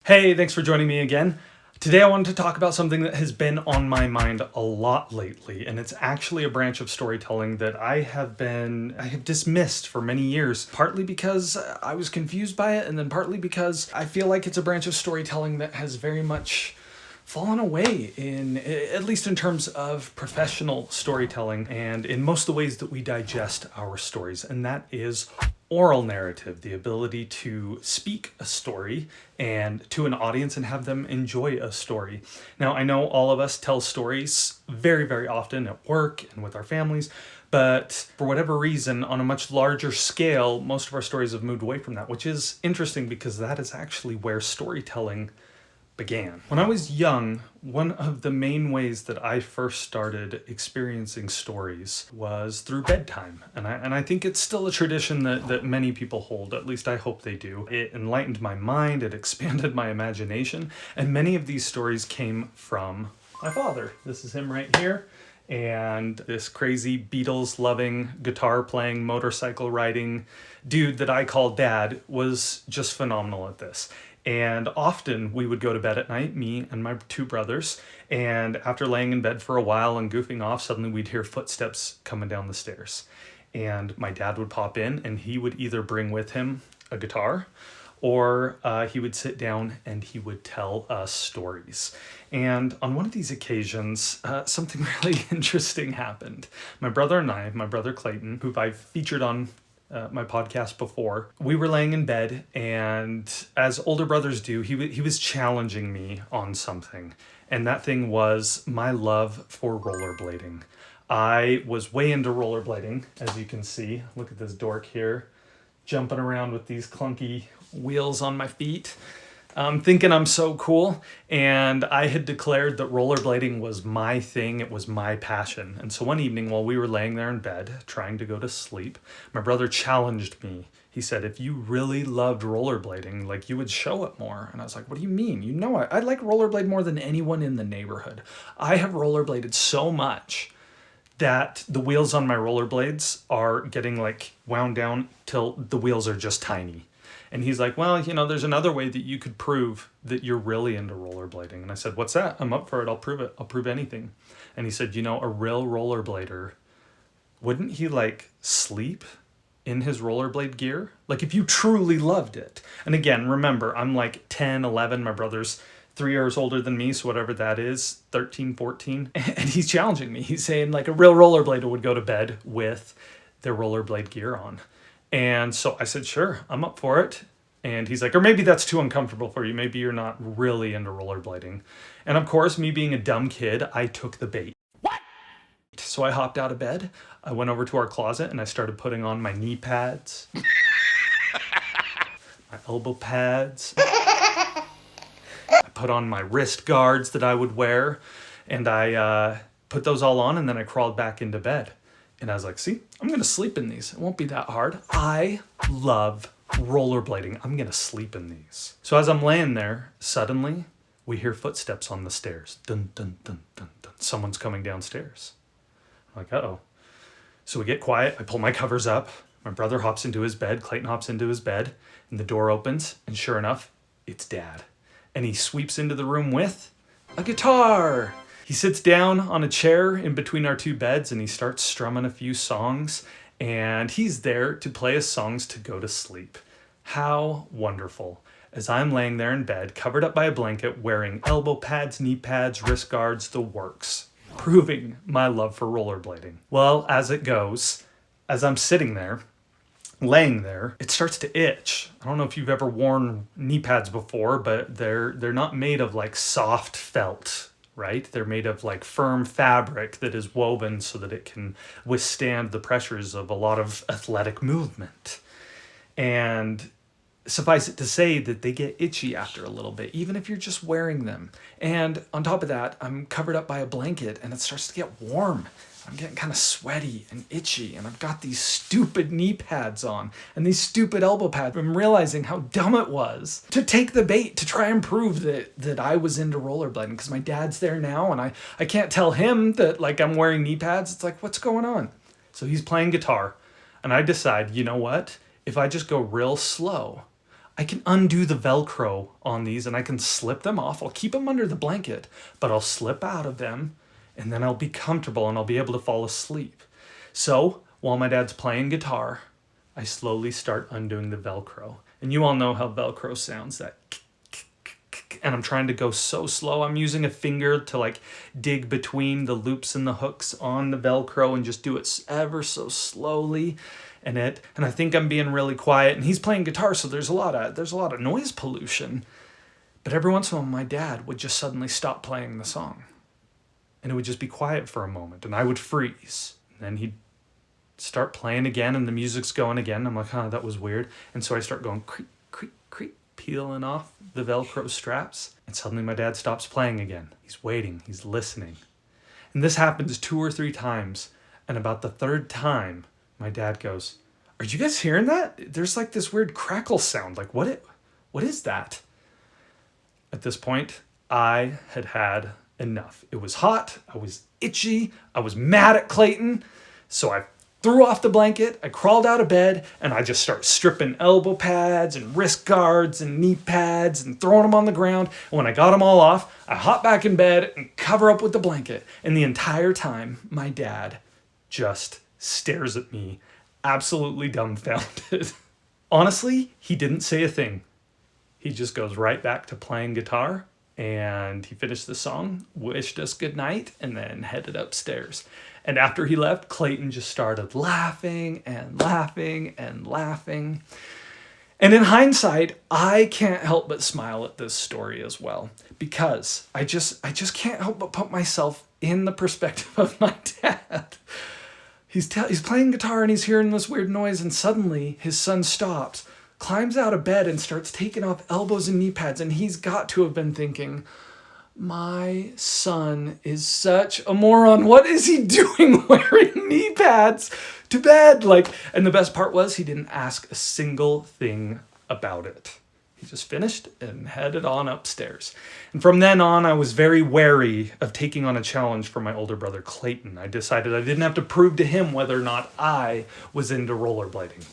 Hey, thanks for joining me again. Today I wanted to talk about something that has been on my mind a lot lately, and it's actually a branch of storytelling that I have dismissed for many years, partly because I was confused by it, and then partly because I feel like it's a branch of storytelling that has very much fallen away at least in terms of professional storytelling and in most of the ways that we digest our stories, and that is oral narrative, the ability to speak a story and to an audience and have them enjoy a story. Now, I know all of us tell stories very, very often at work and with our families, but for whatever reason, on a much larger scale, most of our stories have moved away from that, which is interesting because that is actually where storytelling began. When I was young, one of the main ways that I first started experiencing stories was through bedtime. And I think it's still a tradition that many people hold, at least I hope they do. It enlightened my mind, it expanded my imagination, and many of these stories came from my father. This is him right here. And this crazy Beatles-loving, guitar-playing, motorcycle-riding dude that I call Dad was just phenomenal at this. And often we would go to bed at night, me and my two brothers, and after laying in bed for a while and goofing off, suddenly we'd hear footsteps coming down the stairs. And my dad would pop in, and he would either bring with him a guitar, or he would sit down and he would tell us stories. And on one of these occasions, something really interesting happened. My brother and I, my brother Clayton, who I've featured on my podcast before, we were laying in bed, and as older brothers do, he was challenging me on something, and that thing was my love for rollerblading. I was way into rollerblading, as you can see. Look at this dork here, jumping around with these clunky wheels on my feet. Thinking I'm so cool, and I had declared that rollerblading was my thing, it was my passion. And so one evening while we were laying there in bed, trying to go to sleep, my brother challenged me. He said, if you really loved rollerblading, like, you would show it more. And I was like, what do you mean? You know, I like rollerblade more than anyone in the neighborhood. I have rollerbladed so much that the wheels on my rollerblades are getting like wound down till the wheels are just tiny. And he's like, well, there's another way that you could prove that you're really into rollerblading. And I said, what's that? I'm up for it. I'll prove it. I'll prove anything. And he said, a real rollerblader, wouldn't he sleep in his rollerblade gear? Like, if you truly loved it. And again, remember, I'm like 10, 11. My brother's 3 years older than me. So whatever that is, 13, 14. And he's challenging me. He's saying like a real rollerblader would go to bed with their rollerblade gear on. And so I said, sure, I'm up for it. And he's like, or maybe that's too uncomfortable for you. Maybe you're not really into rollerblading. And of course, me being a dumb kid, I took the bait. What? So I hopped out of bed. I went over to our closet and I started putting on my knee pads, my elbow pads. I put on my wrist guards that I would wear. And I put those all on, and then I crawled back into bed. And I was like, see, I'm going to sleep in these. It won't be that hard. I love rollerblading. I'm going to sleep in these. So as I'm laying there, suddenly we hear footsteps on the stairs. Dun, dun, dun, dun, dun. Someone's coming downstairs. I'm like, uh-oh. So we get quiet. I pull my covers up. My brother hops into his bed. Clayton hops into his bed. And the door opens. And sure enough, it's Dad. And he sweeps into the room with a guitar. He sits down on a chair in between our two beds and he starts strumming a few songs, and he's there to play us songs to go to sleep. How wonderful. As I'm laying there in bed, covered up by a blanket, wearing elbow pads, knee pads, wrist guards, the works, proving my love for rollerblading. Well, as it goes, as I'm sitting there, laying there, it starts to itch. I don't know if you've ever worn knee pads before, but they're not made of like soft felt. Right? They're made of like firm fabric that is woven so that it can withstand the pressures of a lot of athletic movement. And suffice it to say that they get itchy after a little bit, even if you're just wearing them. And on top of that, I'm covered up by a blanket and it starts to get warm. I'm getting kind of sweaty and itchy, and I've got these stupid knee pads on and these stupid elbow pads. I'm realizing how dumb it was to take the bait to try and prove that I was into rollerblading, because my dad's there now and I can't tell him that like I'm wearing knee pads. It's like, what's going on? So he's playing guitar, and I decide, you know what? If I just go real slow, I can undo the Velcro on these and I can slip them off. I'll keep them under the blanket, but I'll slip out of them and then I'll be comfortable and I'll be able to fall asleep. So while my dad's playing guitar, I slowly start undoing the Velcro. And you all know how Velcro sounds, that and I'm trying to go so slow. I'm using a finger to like dig between the loops and the hooks on the Velcro and just do it ever so slowly. And I think I'm being really quiet, and he's playing guitar, so there's a lot of noise pollution. But every once in a while my dad would just suddenly stop playing the song. And it would just be quiet for a moment, and I would freeze. And then he'd start playing again, and the music's going again. I'm like, that was weird. And so I start going creak, creak, creak, peeling off the Velcro straps. And suddenly my dad stops playing again. He's waiting, he's listening. And this happens 2 or 3 times. And about the 3rd time, my dad goes, "Are you guys hearing that? There's like this weird crackle sound. Like, what is that?" At this point, I had enough. It was hot. I was itchy. I was mad at Clayton. So I threw off the blanket. I crawled out of bed and I just start stripping elbow pads and wrist guards and knee pads and throwing them on the ground. And when I got them all off, I hop back in bed and cover up with the blanket. And the entire time, my dad just stares at me, absolutely dumbfounded. Honestly, he didn't say a thing. He just goes right back to playing guitar, and he finished the song, wished us good night, and then headed upstairs. And after he left, Clayton just started laughing and laughing and laughing. And in hindsight, I can't help but smile at this story as well, because I just can't help but put myself in the perspective of my dad. He's playing guitar and he's hearing this weird noise, and suddenly his son stops, climbs out of bed and starts taking off elbows and knee pads, and he's got to have been thinking, my son is such a moron. What is he doing wearing knee pads to bed? And the best part was he didn't ask a single thing about it. He just finished and headed on upstairs. And from then on, I was very wary of taking on a challenge for my older brother, Clayton. I decided I didn't have to prove to him whether or not I was into rollerblading.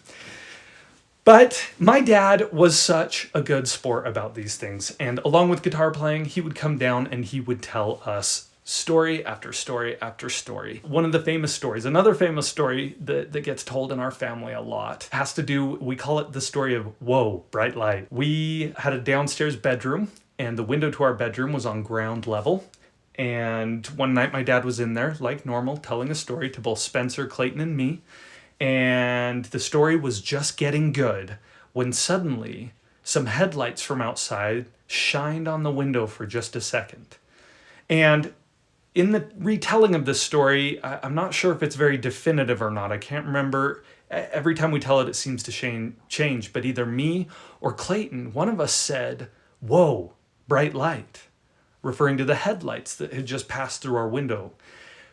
But my dad was such a good sport about these things. And along with guitar playing, he would come down and he would tell us story after story after story. One of the famous stories, another famous story that gets told in our family a lot, has to do, we call it the story of, whoa, bright light. We had a downstairs bedroom, and the window to our bedroom was on ground level. And one night my dad was in there, like normal, telling a story to both Spencer, Clayton, and me. And the story was just getting good when suddenly some headlights from outside shined on the window for just a second. And in the retelling of this story, I'm not sure if it's very definitive or not. I can't remember. Every time we tell it, it seems to change. But either me or Clayton, one of us said, "Whoa, bright light," referring to the headlights that had just passed through our window.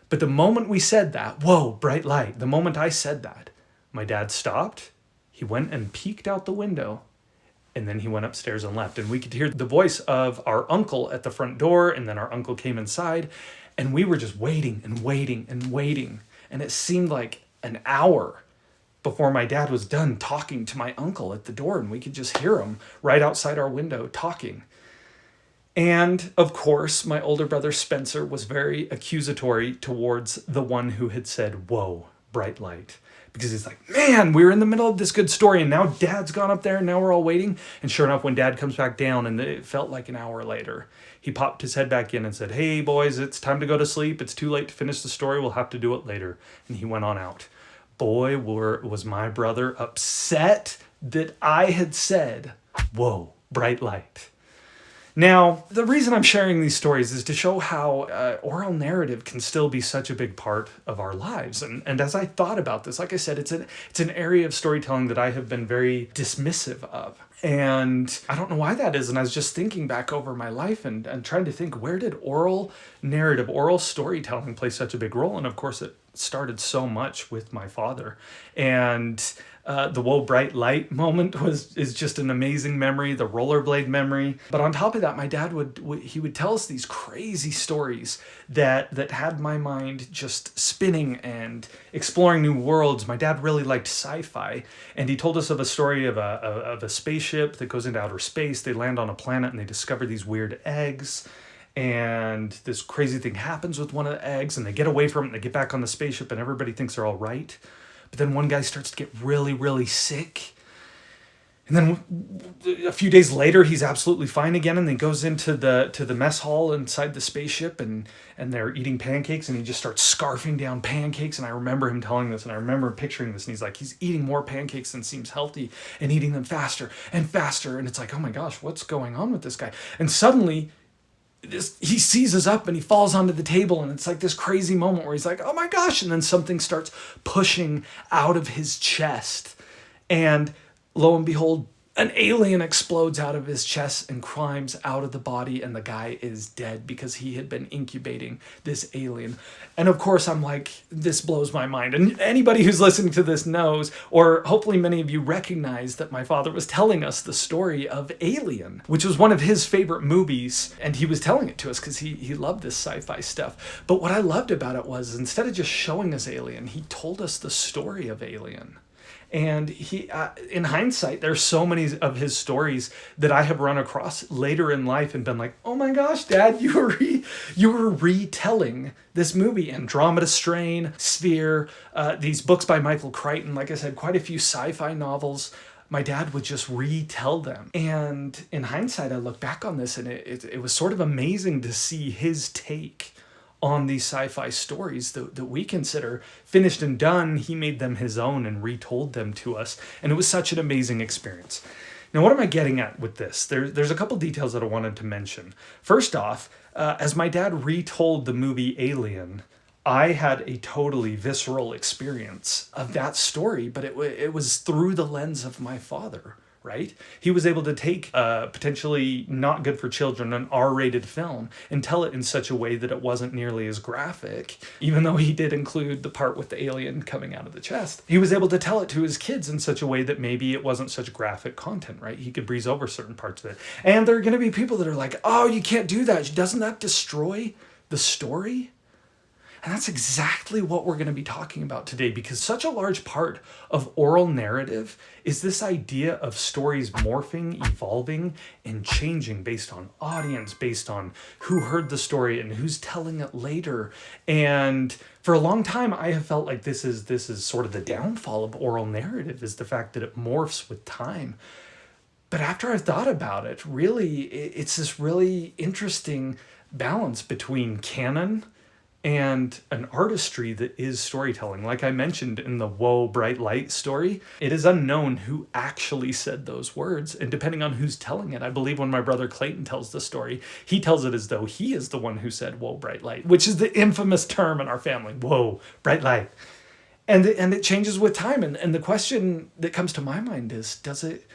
But the moment we said that, "Whoa, bright light," the moment I said that, my dad stopped. He went and peeked out the window. And then he went upstairs and left. And we could hear the voice of our uncle at the front door. And then our uncle came inside. And we were just waiting and waiting and waiting. And it seemed like an hour before my dad was done talking to my uncle at the door. And we could just hear him right outside our window talking. And, of course, my older brother Spencer was very accusatory towards the one who had said, "Whoa, bright light." Because he's like, man, we were in the middle of this good story, and now Dad's gone up there, and now we're all waiting. And sure enough, when Dad comes back down, and it felt like an hour later, he popped his head back in and said, "Hey, boys, it's time to go to sleep. It's too late to finish the story. We'll have to do it later." And he went on out. Boy, was my brother upset that I had said, "Whoa, bright light." Now, the reason I'm sharing these stories is to show how oral narrative can still be such a big part of our lives. And as I thought about this, like I said, it's an area of storytelling that I have been very dismissive of. And I don't know why that is. And I was just thinking back over my life and trying to think, where did oral narrative, oral storytelling play such a big role? And of course, it started so much with my father. And The whoa, bright light moment is just an amazing memory, the rollerblade memory. But on top of that, my dad would tell us these crazy stories that had my mind just spinning and exploring new worlds. My dad really liked sci-fi, and he told us of a story of a spaceship that goes into outer space. They land on a planet and they discover these weird eggs. And this crazy thing happens with one of the eggs, and they get away from it and they get back on the spaceship, and everybody thinks they're all right. But then one guy starts to get really, really sick. And then a few days later, he's absolutely fine again, and then goes into the mess hall inside the spaceship, and they're eating pancakes, and he just starts scarfing down pancakes. And I remember him telling this, and I remember picturing this, and he's eating more pancakes than seems healthy, and eating them faster and faster. And it's like, oh my gosh, what's going on with this guy? And suddenly, he seizes up and he falls onto the table, and it's like this crazy moment where he's like, oh my gosh, and then something starts pushing out of his chest, and lo and behold, an alien explodes out of his chest and climbs out of the body, and the guy is dead because he had been incubating this alien. And of course, I'm like, this blows my mind. And anybody who's listening to this knows, or hopefully many of you recognize, that my father was telling us the story of Alien, which was one of his favorite movies, and he was telling it to us because he loved this sci-fi stuff. But what I loved about it was, instead of just showing us Alien, he told us the story of Alien. And he, in hindsight, there's so many of his stories that I have run across later in life and been like, oh my gosh, Dad, you were retelling this movie. Andromeda Strain, Sphere, these books by Michael Crichton, like I said, quite a few sci-fi novels. My dad would just retell them. And in hindsight, I look back on this, and it was sort of amazing to see his take on these sci-fi stories that we consider finished and done. He made them his own and retold them to us. And it was such an amazing experience. Now, what am I getting at with this? There's a couple details that I wanted to mention. First off, as my dad retold the movie Alien, I had a totally visceral experience of that story, but it was through the lens of my father. Right? He was able to take a potentially not good for children, an R-rated film, and tell it in such a way that it wasn't nearly as graphic, even though he did include the part with the alien coming out of the chest. He was able to tell it to his kids in such a way that maybe it wasn't such graphic content, right? He could breeze over certain parts of it. And there are going to be people that are like, oh, you can't do that. Doesn't that destroy the story? And that's exactly what we're going to be talking about today, because such a large part of oral narrative is this idea of stories morphing, evolving, and changing based on audience, based on who heard the story and who's telling it later. And for a long time, I have felt like this is sort of the downfall of oral narrative, is the fact that it morphs with time. But after I've thought about it, really, it's this really interesting balance between canon and an artistry that is storytelling. Like I mentioned in the Whoa, Bright Light story, it is unknown who actually said those words. And depending on who's telling it, I believe when my brother Clayton tells the story, he tells it as though he is the one who said, whoa, bright light, which is the infamous term in our family, whoa, bright light. And it changes with time. And the question that comes to my mind is, does it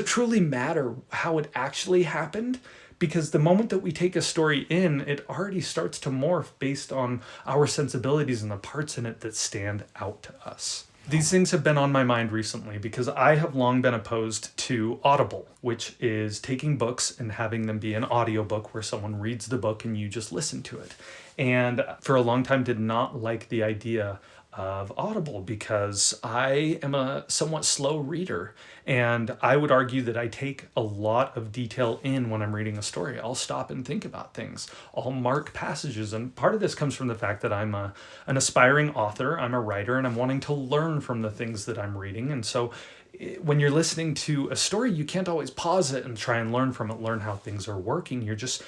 truly matter how it actually happened? Because the moment that we take a story in, it already starts to morph based on our sensibilities and the parts in it that stand out to us. These things have been on my mind recently because I have long been opposed to Audible, which is taking books and having them be an audiobook where someone reads the book and you just listen to it. And for a long time did not like the idea of Audible because I am a somewhat slow reader, and I would argue that I take a lot of detail in when I'm reading a story. I'll stop and think about things. I'll mark passages, and part of this comes from the fact that I'm an aspiring author, I'm a writer, and I'm wanting to learn from the things that I'm reading. And so when you're listening to a story, you can't always pause it and try and learn from it, learn how things are working. You're just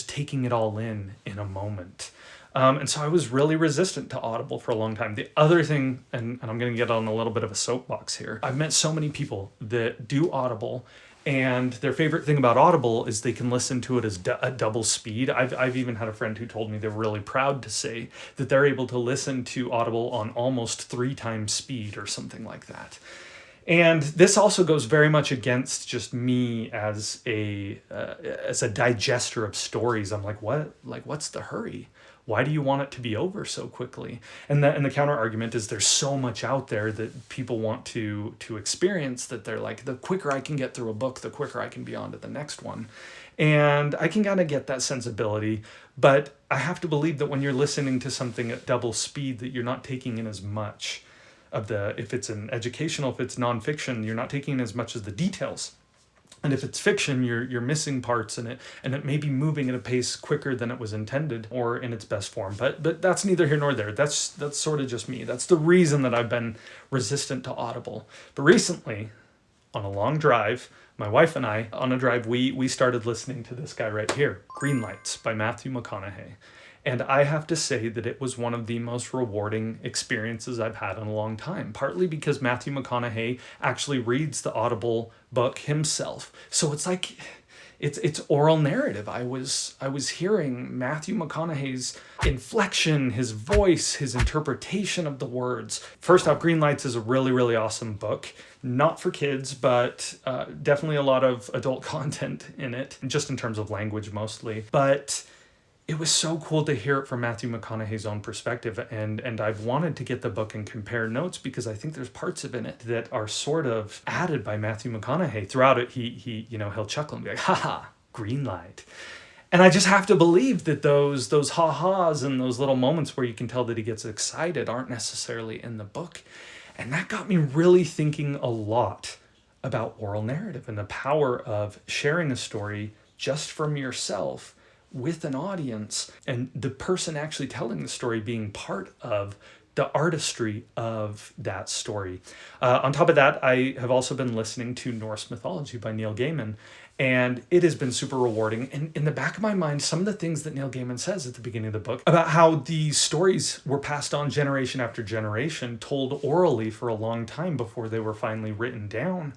taking it all in a moment. And so I was really resistant to Audible for a long time. The other thing, and I'm going to get on a little bit of a soapbox here, I've met so many people that do Audible, and their favorite thing about Audible is they can listen to it as at double speed. I've even had a friend who told me they're really proud to say that they're able to listen to Audible on almost 3 times speed or something like that. And this also goes very much against just me as a digester of stories. I'm like, what? Like, what's the hurry? why do you want it to be over so quickly? And the counter argument is there's so much out there that people want to experience that they're like, the quicker I can get through a book, the quicker I can be on to the next one. And I can kind of get that sensibility, but I have to believe that when you're listening to something at double speed, that you're not taking in as much of if it's an educational, if it's nonfiction, you're not taking in as much as the details. And if it's fiction, you're missing parts in it, and it may be moving at a pace quicker than it was intended or in its best form. But that's neither here nor there. That's sort of just me. That's the reason that I've been resistant to Audible. But recently, on a long drive, my wife and I, on a drive, we started listening to this guy right here, Green Lights by Matthew McConaughey. And I have to say that it was one of the most rewarding experiences I've had in a long time, partly because Matthew McConaughey actually reads the Audible book himself. So it's like, it's oral narrative. I was hearing Matthew McConaughey's inflection, his voice, his interpretation of the words. First off, Green Lights is a really, really awesome book. Not for kids, but definitely a lot of adult content in it, just in terms of language mostly. But it was so cool to hear it from Matthew McConaughey's own perspective, and I've wanted to get the book and compare notes because I think there's parts of it that are sort of added by Matthew McConaughey. Throughout it, he'll chuckle and be like, "Ha, green light." And I just have to believe that those ha-has and those little moments where you can tell that he gets excited aren't necessarily in the book. And that got me really thinking a lot about oral narrative and the power of sharing a story just from yourself with an audience, and the person actually telling the story being part of the artistry of that story. On top of that, I have also been listening to Norse Mythology by Neil Gaiman, and it has been super rewarding. And in the back of my mind, some of the things that Neil Gaiman says at the beginning of the book about how these stories were passed on generation after generation, told orally for a long time before they were finally written down.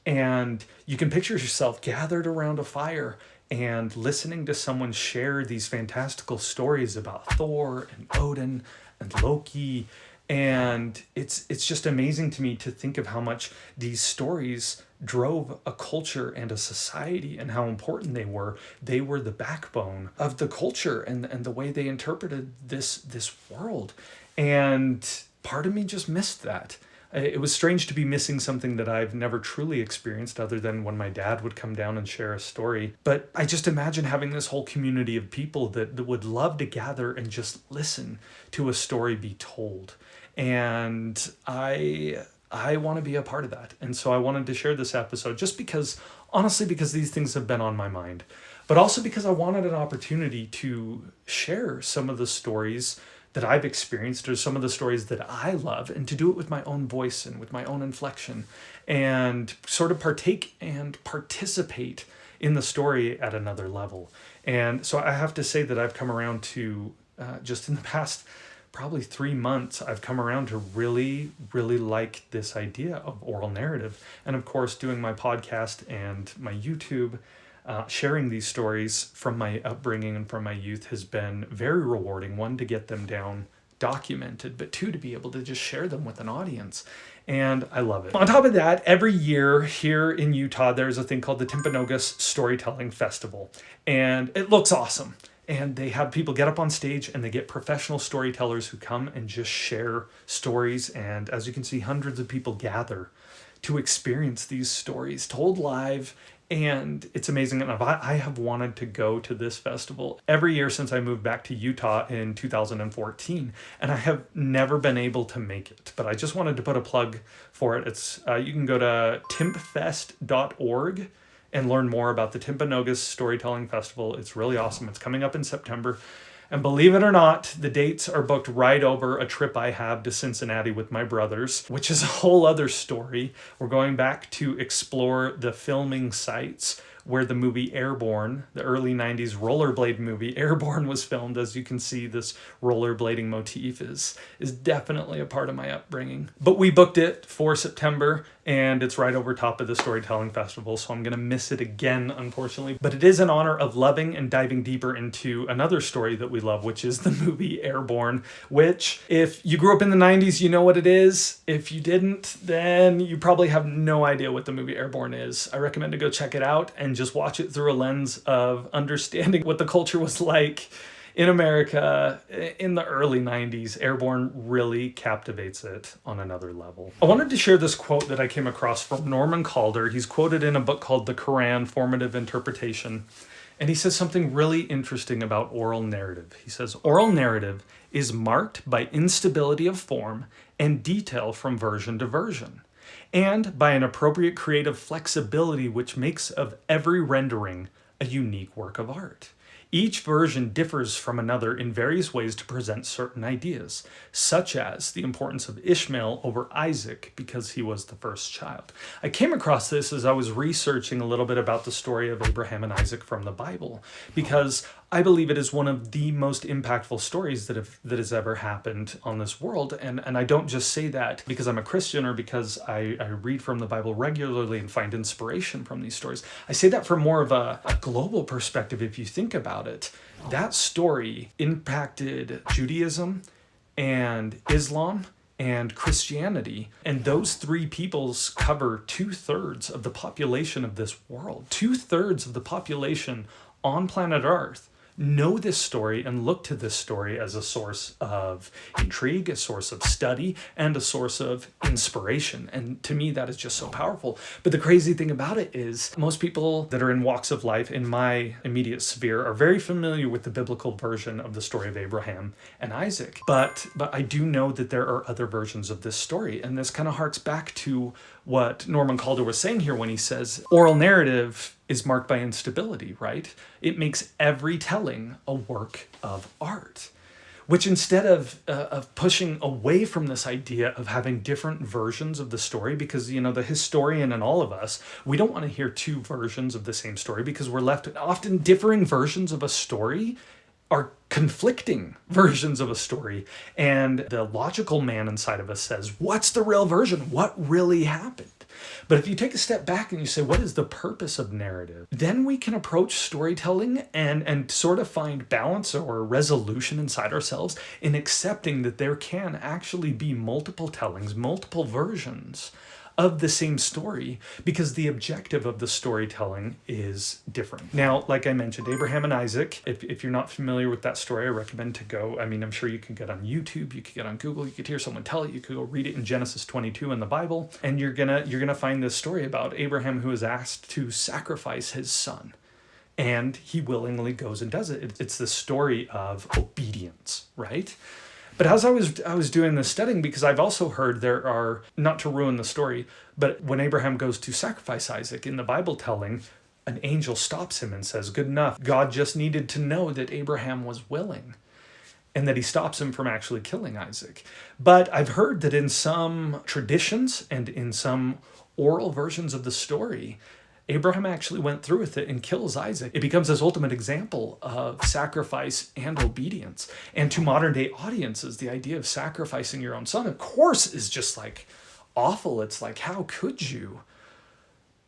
And you can picture yourself gathered around a fire and listening to someone share these fantastical stories about Thor and Odin and Loki. And it's just amazing to me to think of how much these stories drove a culture and a society and how important they were. They were the backbone of the culture and the way they interpreted this world. And part of me just missed that. It was strange to be missing something that I've never truly experienced other than when my dad would come down and share a story. But I just imagine having this whole community of people that would love to gather and just listen to a story be told. And I want to be a part of that. And so I wanted to share this episode just because, honestly, because these things have been on my mind. But also because I wanted an opportunity to share some of the stories that I've experienced or some of the stories that I love, and to do it with my own voice and with my own inflection and sort of partake and participate in the story at another level. And so I have to say that I've come around to, just in the past probably 3 months, I've come around to really, really like this idea of oral narrative. And of course, doing my podcast and my YouTube, sharing these stories from my upbringing and from my youth has been very rewarding. One, to get them down documented, but two, to be able to just share them with an audience. And I love it. On top of that, every year here in Utah, there's a thing called the Timpanogos Storytelling Festival. And it looks awesome. And they have people get up on stage and they get professional storytellers who come and just share stories. And as you can see, hundreds of people gather to experience these stories told live. And it's amazing. And I have wanted to go to this festival every year since I moved back to Utah in 2014. And I have never been able to make it. But I just wanted to put a plug for it. It's you can go to timpfest.org and learn more about the Timpanogos Storytelling Festival. It's really awesome. It's coming up in September. And believe it or not, the dates are booked right over a trip I have to Cincinnati with my brothers, which is a whole other story. We're going back to explore the filming sites where the movie Airborne, the early 90s rollerblade movie Airborne, was filmed. As you can see, this rollerblading motif is definitely a part of my upbringing. But we booked it for September, and it's right over top of the Storytelling Festival, so I'm going to miss it again, unfortunately. But it is in honor of loving and diving deeper into another story that we love, which is the movie Airborne, which, if you grew up in the 90s, you know what it is. If you didn't, then you probably have no idea what the movie Airborne is. I recommend to go check it out and just watch it through a lens of understanding what the culture was like in America in the early 90s, Airborne really captivates it on another level. I wanted to share this quote that I came across from Norman Calder. He's quoted in a book called The Quran, Formative Interpretation. And he says something really interesting about oral narrative. He says, oral narrative is marked by instability of form and detail from version to version, and by an appropriate creative flexibility which makes of every rendering a unique work of art. Each version differs from another in various ways to present certain ideas, such as the importance of Ishmael over Isaac because he was the first child. I came across this as I was researching a little bit about the story of Abraham and Isaac from the Bible, because I believe it is one of the most impactful stories that has ever happened on this world. And I don't just say that because I'm a Christian or because I read from the Bible regularly and find inspiration from these stories. I say that from more of a global perspective. If you think about it, that story impacted Judaism and Islam and Christianity. And those three peoples cover 2/3 of the population of this world. 2/3 of the population on planet Earth know this story and look to this story as a source of intrigue, a source of study, and a source of inspiration. And to me, that is just so powerful. But the crazy thing about it is most people that are in walks of life in my immediate sphere are very familiar with the biblical version of the story of Abraham and Isaac. But I do know that there are other versions of this story. And this kind of harks back to what Norman Calder was saying here when he says oral narrative is marked by instability, right? It makes every telling a work of art, which instead of pushing away from this idea of having different versions of the story, because, you know, the historian and all of us, we don't want to hear two versions of the same story because we're left with often differing versions of a story are conflicting versions of a story. And the logical man inside of us says, what's the real version? What really happened? But if you take a step back and you say, what is the purpose of narrative? Then we can approach storytelling and sort of find balance or resolution inside ourselves in accepting that there can actually be multiple tellings, multiple versions of the same story, because the objective of the storytelling is different. Now, like I mentioned, Abraham and Isaac, if you're not familiar with that story, I recommend to go. I mean, I'm sure you can get on YouTube, you could get on Google, you could hear someone tell it, you could go read it in Genesis 22 in the Bible, and you're gonna find this story about Abraham who is asked to sacrifice his son. And he willingly goes and does it. It's the story of obedience, right? But as I was doing this studying, because I've also heard there are, not to ruin the story, but when Abraham goes to sacrifice Isaac in the Bible telling, an angel stops him and says, good enough. God just needed to know that Abraham was willing, and that he stops him from actually killing Isaac. But I've heard that in some traditions and in some oral versions of the story, Abraham actually went through with it and kills Isaac. It becomes this ultimate example of sacrifice and obedience. And to modern day audiences, the idea of sacrificing your own son, of course, is just like awful. It's like, how could you?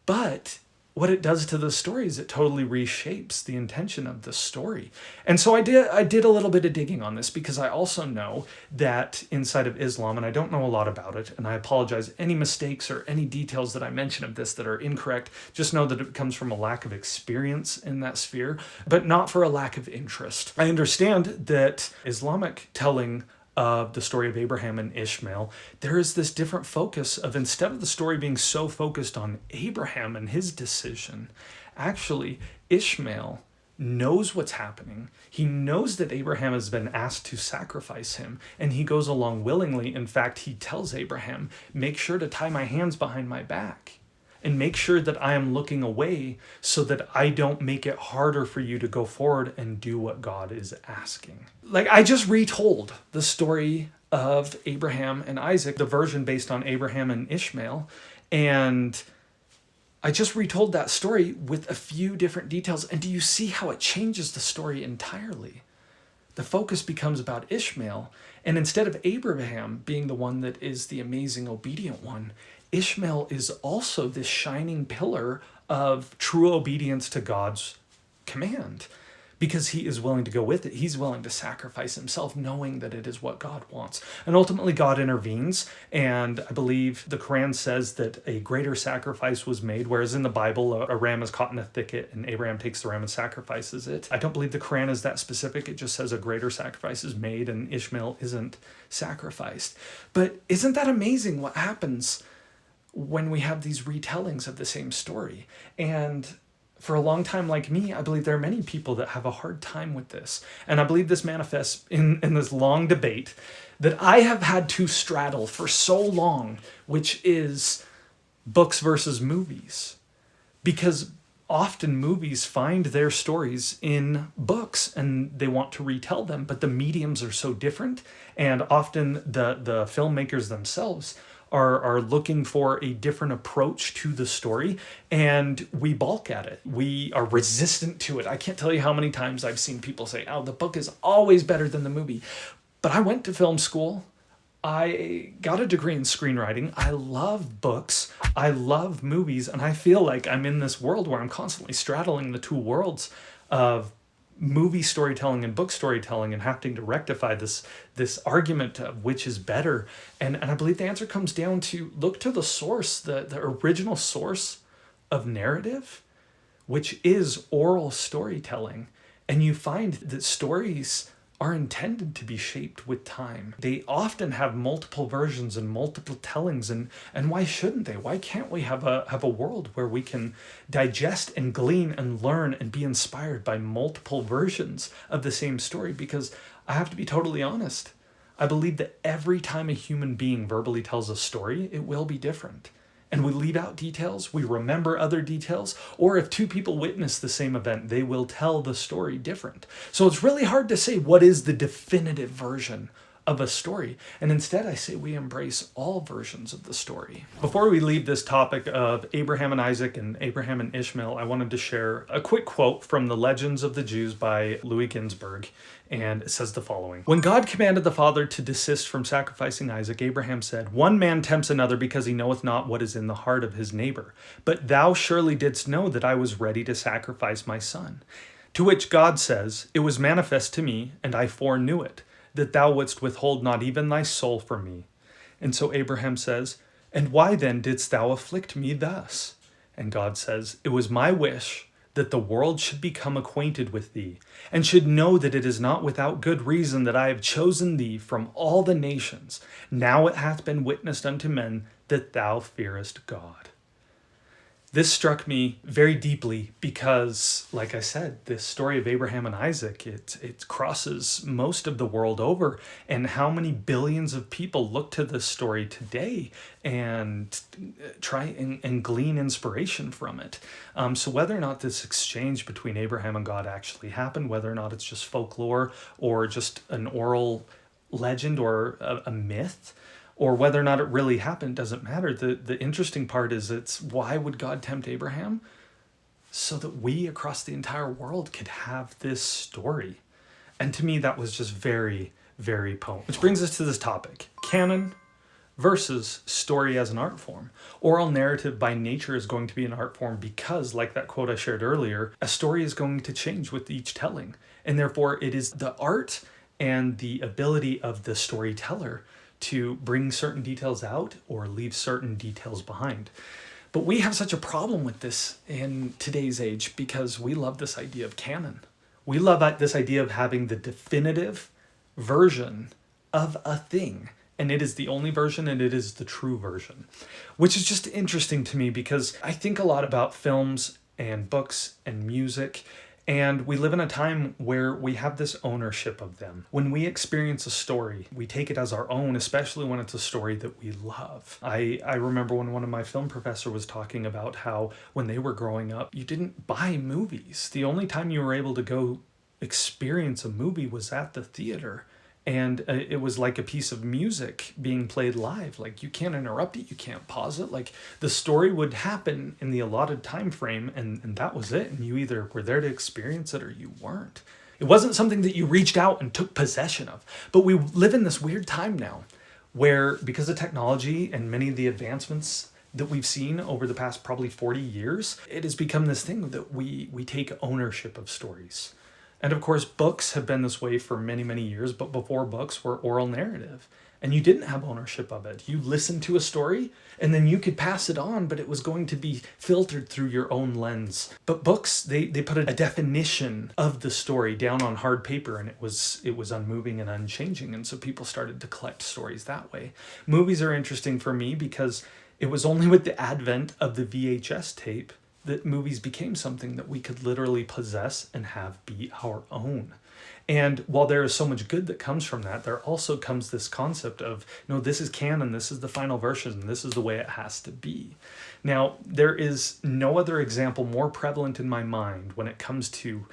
But what it does to the story is it totally reshapes the intention of the story. And so I did a little bit of digging on this, because I also know that inside of Islam, and I don't know a lot about it, and I apologize, any mistakes or any details that I mention of this that are incorrect, just know that it comes from a lack of experience in that sphere, but not for a lack of interest. I understand that Islamic telling of the story of Abraham and Ishmael, there is this different focus of, instead of the story being so focused on Abraham and his decision, actually Ishmael knows what's happening. He knows that Abraham has been asked to sacrifice him, and he goes along willingly. In fact, he tells Abraham, make sure to tie my hands behind my back and make sure that I am looking away so that I don't make it harder for you to go forward and do what God is asking. Like, I just retold the story of Abraham and Isaac, the version based on Abraham and Ishmael, and I just retold that story with a few different details. And do you see how it changes the story entirely? The focus becomes about Ishmael, and instead of Abraham being the one that is the amazing obedient one, Ishmael is also this shining pillar of true obedience to God's command. because he is willing to go with it. He's willing to sacrifice himself, knowing that it is what God wants. And ultimately, God intervenes. And I believe the Quran says that a greater sacrifice was made, whereas in the Bible, a ram is caught in a thicket and Abraham takes the ram and sacrifices it. I don't believe the Quran is that specific. It just says a greater sacrifice is made and Ishmael isn't sacrificed. But isn't that amazing what happens when we have these retellings of the same story? And for a long time, like me, I believe there are many people that have a hard time with this. And I believe this manifests in this long debate that I have had to straddle for so long, which is books versus movies. Because often movies find their stories in books and they want to retell them, but the mediums are so different. And often the filmmakers themselves are looking for a different approach to the story, and we balk at it. We are resistant to it. I can't tell you how many times I've seen people say, oh, the book is always better than the movie. But I went to film school. I got a degree in screenwriting. I love books. I love movies. And I feel like I'm in this world where I'm constantly straddling the two worlds of movie storytelling and book storytelling and having to rectify this argument of which is better. And I believe the answer comes down to look to the source, the original source of narrative, which is oral storytelling. And you find that stories are intended to be shaped with time. They often have multiple versions and multiple tellings, and why shouldn't they? Why can't we have a world where we can digest and glean and learn and be inspired by multiple versions of the same story? Because I have to be totally honest, I believe that every time a human being verbally tells a story, it will be different. And we leave out details, we remember other details, or if two people witness the same event, they will tell the story different. So it's really hard to say what is the definitive version of a story. And instead, I say we embrace all versions of the story. Before we leave this topic of Abraham and Isaac and Abraham and Ishmael, I wanted to share a quick quote from the Legends of the Jews by Louis Ginsberg. And it says the following: "When God commanded the father to desist from sacrificing Isaac, Abraham said, 'One man tempts another because he knoweth not what is in the heart of his neighbor. But thou surely didst know that I was ready to sacrifice my son.' To which God says, 'It was manifest to me, and I foreknew it, that thou wouldst withhold not even thy soul from me.' And so Abraham says, 'And why then didst thou afflict me thus?' And God says, 'It was my wish that the world should become acquainted with thee, and should know that it is not without good reason that I have chosen thee from all the nations. Now it hath been witnessed unto men that thou fearest God.'" This struck me very deeply because, like I said, this story of Abraham and Isaac, it crosses most of the world over. And how many billions of people look to this story today and try and glean inspiration from it. So whether or not this exchange between Abraham and God actually happened, whether or not it's just folklore or just an oral legend or a myth, or whether or not it really happened, doesn't matter. The interesting part is why would God tempt Abraham? So that we across the entire world could have this story. And to me, that was just very, very potent. Which brings us to this topic: canon versus story as an art form. Oral narrative by nature is going to be an art form because, like that quote I shared earlier, a story is going to change with each telling. And therefore, it is the art and the ability of the storyteller to bring certain details out or leave certain details behind. But we have such a problem with this in today's age because we love this idea of canon. We love this idea of having the definitive version of a thing. And it is the only version and it is the true version. Which is just interesting to me because I think a lot about films and books and music. And we live in a time where we have this ownership of them. When we experience a story, we take it as our own, especially when it's a story that we love. I remember when one of my film professors was talking about how when they were growing up, you didn't buy movies. The only time you were able to go experience a movie was at the theater. And it was like a piece of music being played live. Like, you can't interrupt it, you can't pause it. Like, the story would happen in the allotted time frame, and that was it. And you either were there to experience it or you weren't. It wasn't something that you reached out and took possession of. But we live in this weird time now where, because of technology and many of the advancements that we've seen over the past probably 40 years, it has become this thing that we take ownership of stories. And of course, books have been this way for many, many years, but before books were oral narrative. And you didn't have ownership of it. You listened to a story and then you could pass it on, but it was going to be filtered through your own lens. But books, they put a definition of the story down on hard paper, and it was unmoving and unchanging. And so people started to collect stories that way. Movies are interesting for me because it was only with the advent of the VHS tape that movies became something that we could literally possess and have be our own. And while there is so much good that comes from that, there also comes this concept of, no, this is canon, this is the final version, this is the way it has to be. Now, there is no other example more prevalent in my mind when it comes to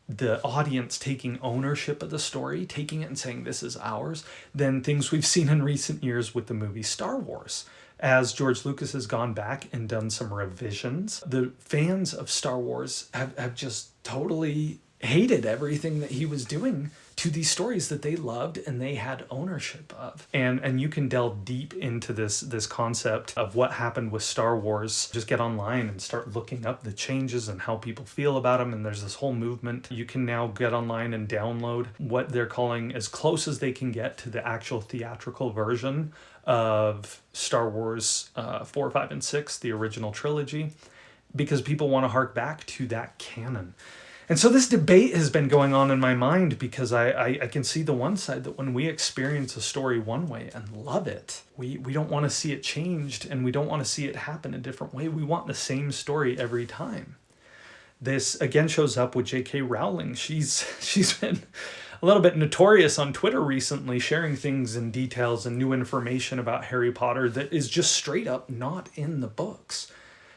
the audience taking ownership of the story, taking it and saying this is ours, than things we've seen in recent years with the movie Star Wars. As George Lucas has gone back and done some revisions, the fans of Star Wars have just totally hated everything that he was doing to these stories that they loved and they had ownership of. And you can delve deep into this concept of what happened with Star Wars. Just get online and start looking up the changes and how people feel about them. And there's this whole movement. You can now get online and download what they're calling, as close as they can get to the actual theatrical version of Star Wars 4, 5, and 6, the original trilogy, because people want to hark back to that canon. And so this debate has been going on in my mind because I can see the one side that when we experience a story one way and love it, we don't want to see it changed, and we don't want to see it happen a different way. We want the same story every time. This again shows up with J.K. Rowling. She's been a little bit notorious on Twitter recently, sharing things and details and new information about Harry Potter that is just straight up not in the books.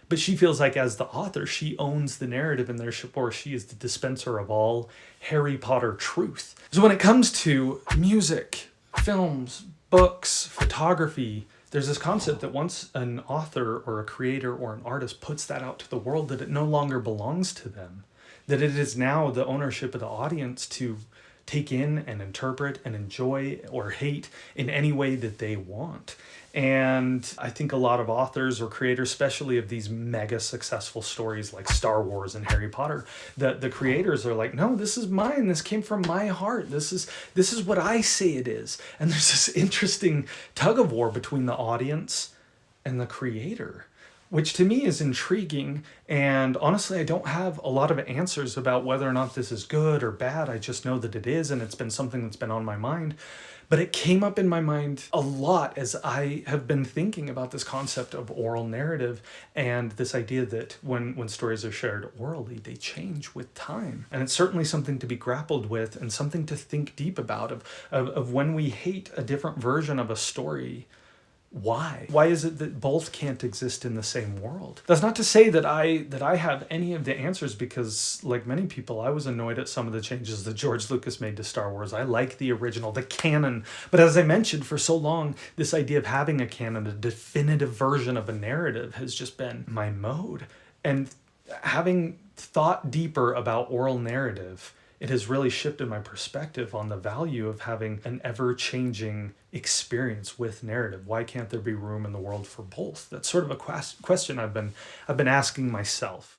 But she feels like as the author, she owns the narrative, and therefore she is the dispenser of all Harry Potter truth. So when it comes to music, films, books, photography, there's this concept that once an author or a creator or an artist puts that out to the world, that it no longer belongs to them, that it is now the ownership of the audience to take in and interpret and enjoy or hate in any way that they want. And I think a lot of authors or creators, especially of these mega successful stories like Star Wars and Harry Potter, the creators are like, no, this is mine. This came from my heart. This is what I say it is. And there's this interesting tug of war between the audience and the creator, which to me is intriguing. And honestly, I don't have a lot of answers about whether or not this is good or bad. I just know that it is, and it's been something that's been on my mind. But it came up in my mind a lot as I have been thinking about this concept of oral narrative and this idea that when stories are shared orally, they change with time. And it's certainly something to be grappled with and something to think deep about of when we hate a different version of a story. Why? Why is it that both can't exist in the same world? That's not to say that I have any of the answers, because like many people, I was annoyed at some of the changes that George Lucas made to Star Wars. I like the original, the canon. But as I mentioned, for so long, this idea of having a canon, a definitive version of a narrative, has just been my mode. And having thought deeper about oral narrative, it has really shifted my perspective on the value of having an ever-changing experience with narrative. Why can't there be room in the world for both? That's sort of a question I've been asking myself.